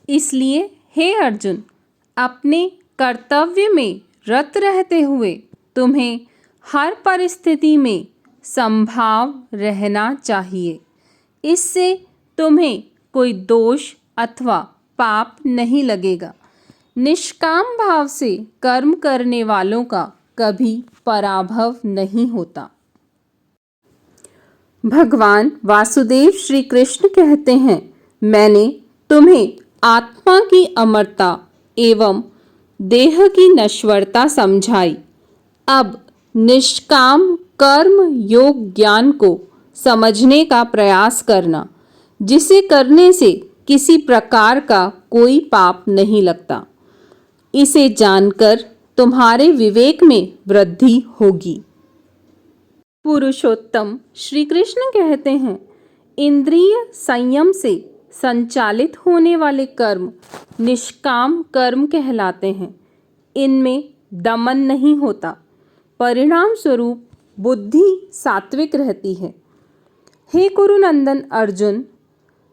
इसलिए हे अर्जुन, अपने कर्तव्य में रत रहते हुए तुम्हें हर परिस्थिति में संभाव रहना चाहिए। इससे तुम्हें कोई दोष अथवा पाप नहीं लगेगा। निष्काम भाव से कर्म करने वालों का कभी पराभव नहीं होता। भगवान वासुदेव श्री कृष्ण कहते हैं, मैंने तुम्हें आत्मा की अमरता एवं देह की नश्वरता समझाई। अब निष्काम कर्म योग ज्ञान को समझने का प्रयास करना, जिसे करने से किसी प्रकार का कोई पाप नहीं लगता। इसे जानकर तुम्हारे विवेक में वृद्धि होगी। पुरुषोत्तम श्री कृष्ण कहते हैं, इंद्रिय संयम से संचालित होने वाले कर्म निष्काम कर्म कहलाते हैं। इनमें दमन नहीं होता, परिणाम स्वरूप बुद्धि सात्विक रहती है। हे कुरुनंदन अर्जुन,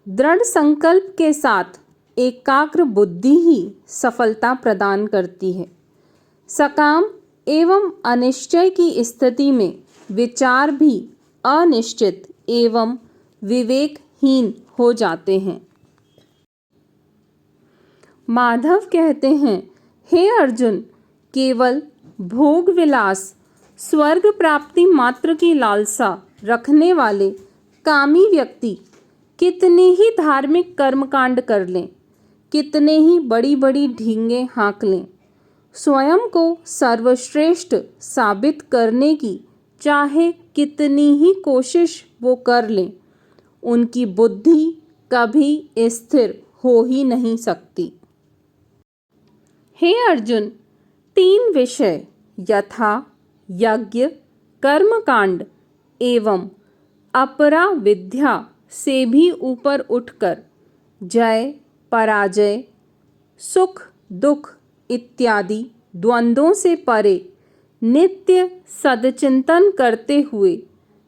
दृढ़ संकल्प के साथ एकाग्र बुद्धि ही सफलता प्रदान करती है। सकाम एवं अनिश्चय की स्थिति में विचार भी अनिश्चित एवं विवेकहीन हो जाते हैं। माधव कहते हैं, हे अर्जुन, केवल भोग विलास, स्वर्ग प्राप्ति मात्र की लालसा रखने वाले कामी व्यक्ति कितने ही धार्मिक कर्मकांड कर लें, कितने ही बड़ी बड़ी ढींगे हाँक लें, स्वयं को सर्वश्रेष्ठ साबित करने की चाहे कितनी ही कोशिश वो कर लें, उनकी बुद्धि कभी स्थिर हो ही नहीं सकती। हे अर्जुन, 3 विषय यथा यज्ञ, कर्मकांड एवं अपरा विद्या से भी ऊपर उठकर जय पराजय, सुख दुख इत्यादि द्वंद्वों से परे नित्य सदचिंतन करते हुए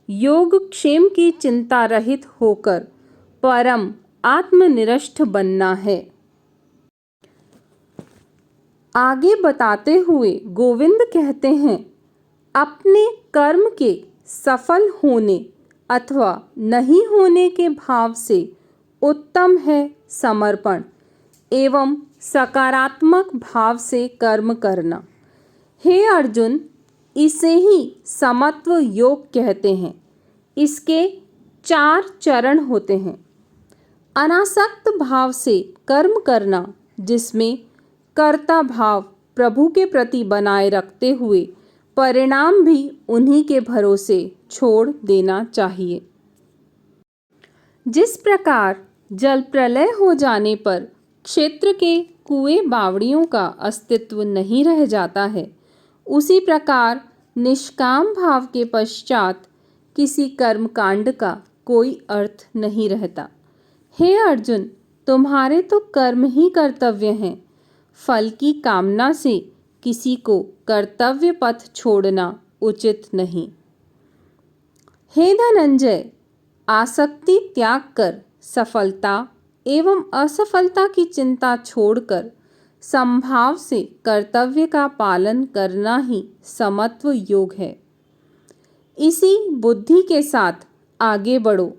योग क्षेम की चिंता रहित होकर परम आत्मनिष्ठ बनना है। आगे बताते हुए गोविंद कहते हैं, अपने कर्म के सफल होने अथवा नहीं होने के भाव से उत्तम है समर्पण एवं सकारात्मक भाव से कर्म करना। हे अर्जुन, इसे ही समत्व योग कहते हैं। इसके 4 चरण होते हैं। अनासक्त भाव से कर्म करना, जिसमें कर्ता भाव प्रभु के प्रति बनाए रखते हुए परिणाम भी उन्हीं के भरोसे छोड़ देना चाहिए। जिस प्रकार जल प्रलय हो जाने पर क्षेत्र के कुएं बावड़ियों का अस्तित्व नहीं रह जाता है, उसी प्रकार निष्काम भाव के पश्चात किसी कर्मकांड का कोई अर्थ नहीं रहता। हे अर्जुन, तुम्हारे तो कर्म ही कर्तव्य हैं। फल की कामना से किसी को कर्तव्य पथ छोड़ना उचित नहीं। हे धनंजय, आसक्ति त्याग कर सफलता एवं असफलता की चिंता छोड़कर संभाव से कर्तव्य का पालन करना ही समत्व योग है। इसी बुद्धि के साथ आगे बढ़ो।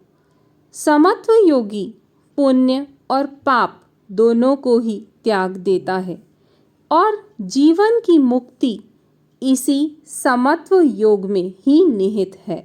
समत्व योगी पुण्य और पाप दोनों को ही त्याग देता है और जीवन की मुक्ति इसी समत्व योग में ही निहित है।